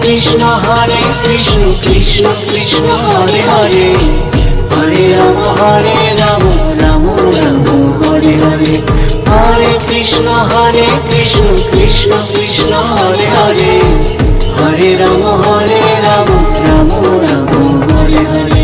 Krishna Krishna Krishna Hare Hare, Hare Ram Ram Ram Hare Hare. Hare Krishna Krishna Krishna Hare Hare, Hare Ram Ram Ram Hare Hare.